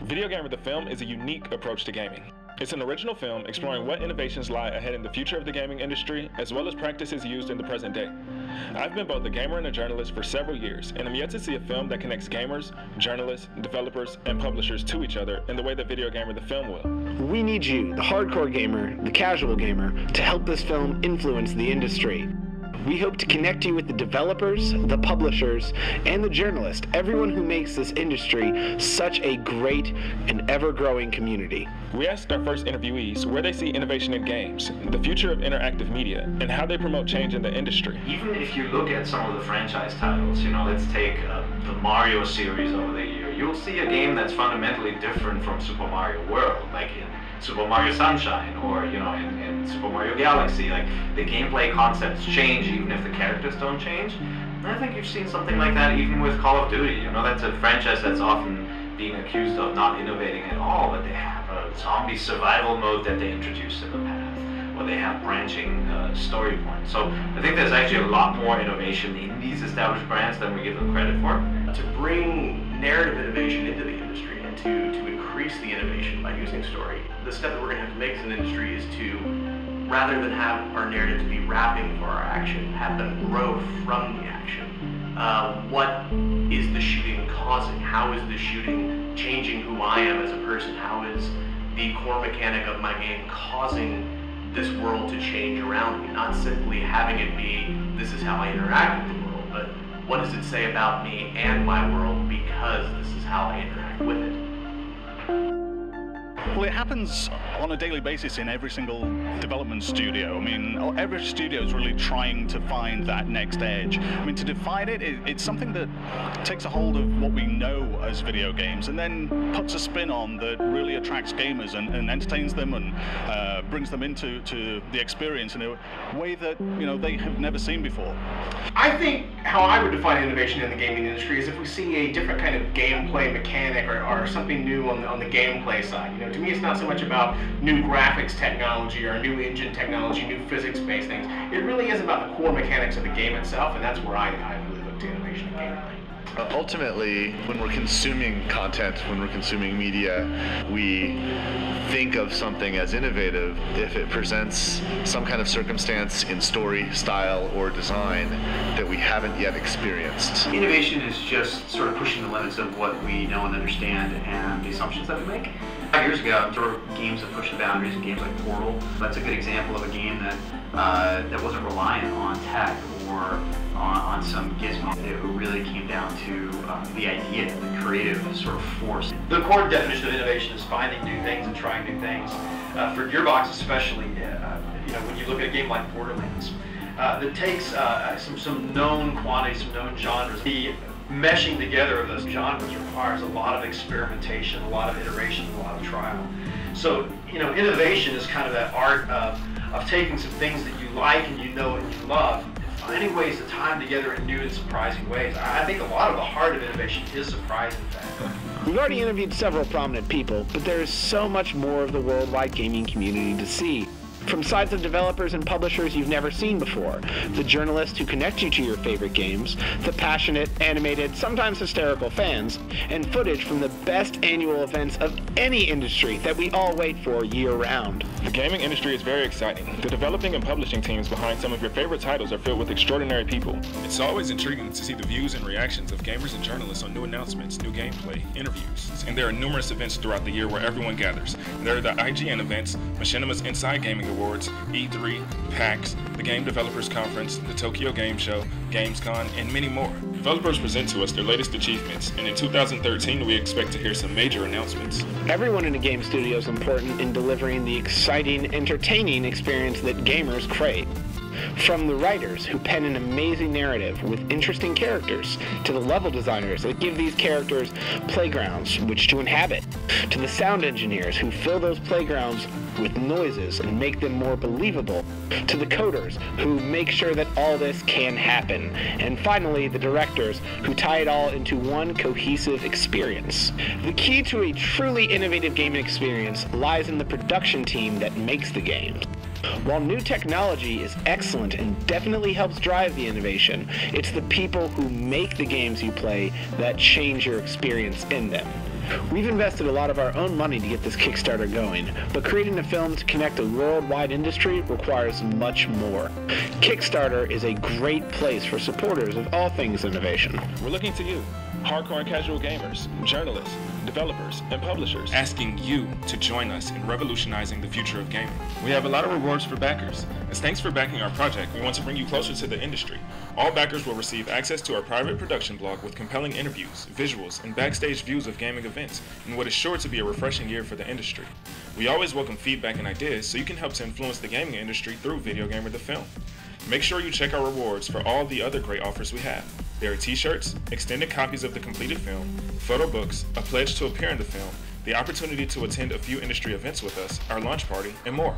Videogamer the film is a unique approach to gaming. It's an original film exploring what innovations lie ahead in the future of the gaming industry, as well as practices used in the present day. I've been both a gamer and a journalist for several years, and I'm yet to see a film that connects gamers, journalists, developers, and publishers to each other in the way that Videogamer the film will. We need you, the hardcore gamer, the casual gamer, to help this film influence the industry. We hope to connect you with the developers, the publishers, and the journalists, everyone who makes this industry such a great and ever-growing community. We asked our first interviewees where they see innovation in games, the future of interactive media, and how they promote change in the industry. Even if you look at some of the franchise titles, let's take the Mario series over the year, you'll see a game that's fundamentally different from Super Mario World, like in Super Mario Sunshine, or in Super Mario Galaxy. Like, the gameplay concepts change even if the characters don't change. And I think you've seen something like that even with Call of Duty. That's a franchise that's often being accused of not innovating at all, but they have a zombie survival mode that they introduced in the past, or they have branching story points. So I think there's actually a lot more innovation in these established brands than we give them credit for. To bring narrative innovation into the industry and to increase the innovation by using story, the step that we're going to have to make as an industry is to, rather than have our narratives be wrapping for our action, have them grow from the action. What is the shooting causing? How is the shooting changing who I am as a person? How is the core mechanic of my game causing this world to change around me? Not simply having it be, this is how I interact with the world, but what does it say about me and my world because this is how I interact with it? Well, it happens on a daily basis in every single development studio. I mean, every studio is really trying to find that next edge. I mean, to define it, it's something that takes a hold of what we know as video games and then puts a spin on that really attracts gamers and entertains them and brings them into the experience in a way that, they have never seen before. I think how I would define innovation in the gaming industry is if we see a different kind of gameplay mechanic or something new on the gameplay side. To me, it's not so much about new graphics technology or new engine technology, new physics-based things. It really is about the core mechanics of the game itself, and that's where I really look to innovation in gaming. Ultimately, when we're consuming content, when we're consuming media, we think of something as innovative if it presents some kind of circumstance in story, style, or design that we haven't yet experienced. Innovation is just sort of pushing the limits of what we know and understand and the assumptions that we make. 5 years ago, there were games that pushed the boundaries, and games like Portal. That's a good example of a game that wasn't reliant on tech or on some gizmo. It really came down to the idea, the creative sort of force. The core definition of innovation is finding new things and trying new things. For Gearbox especially, when you look at a game like Borderlands, that takes some known quantities, some known genres. The meshing together of those genres requires a lot of experimentation, a lot of iteration, a lot of trial. So, innovation is kind of that art of taking some things that you like and you love, and finding ways to tie them together in new and surprising ways. I think a lot of the heart of innovation is surprise, in fact. We've already interviewed several prominent people, but there is so much more of the worldwide gaming community to see. From sides of developers and publishers you've never seen before, the journalists who connect you to your favorite games, the passionate, animated, sometimes hysterical fans, and footage from the best annual events of any industry that we all wait for year-round. The gaming industry is very exciting. The developing and publishing teams behind some of your favorite titles are filled with extraordinary people. It's always intriguing to see the views and reactions of gamers and journalists on new announcements, new gameplay, interviews, and there are numerous events throughout the year where everyone gathers. There are the IGN events, Machinima's Inside Gaming Awards, E3, PAX, the Game Developers Conference, the Tokyo Game Show, Gamescom, and many more. Developers present to us their latest achievements, and in 2013 we expect to hear some major announcements. Everyone in a game studio is important in delivering the exciting, entertaining experience that gamers crave. From the writers who pen an amazing narrative with interesting characters, to the level designers that give these characters playgrounds which to inhabit, to the sound engineers who fill those playgrounds with noises and make them more believable, to the coders who make sure that all this can happen, and finally the directors who tie it all into one cohesive experience. The key to a truly innovative gaming experience lies in the production team that makes the games. While new technology is excellent and definitely helps drive the innovation, it's the people who make the games you play that change your experience in them. We've invested a lot of our own money to get this Kickstarter going, but creating a film to connect a worldwide industry requires much more. Kickstarter is a great place for supporters of all things innovation. We're looking to you, hardcore and casual gamers, journalists, developers, and publishers, asking you to join us in revolutionizing the future of gaming. We have a lot of rewards for backers. As thanks for backing our project, we want to bring you closer to the industry. All backers will receive access to our private production blog with compelling interviews, visuals, and backstage views of gaming events, in what is sure to be a refreshing year for the industry. We always welcome feedback and ideas so you can help to influence the gaming industry through Videogamer the film. Make sure you check our rewards for all the other great offers we have. There are t-shirts, extended copies of the completed film, photo books, a pledge to appear in the film, the opportunity to attend a few industry events with us, our launch party, and more.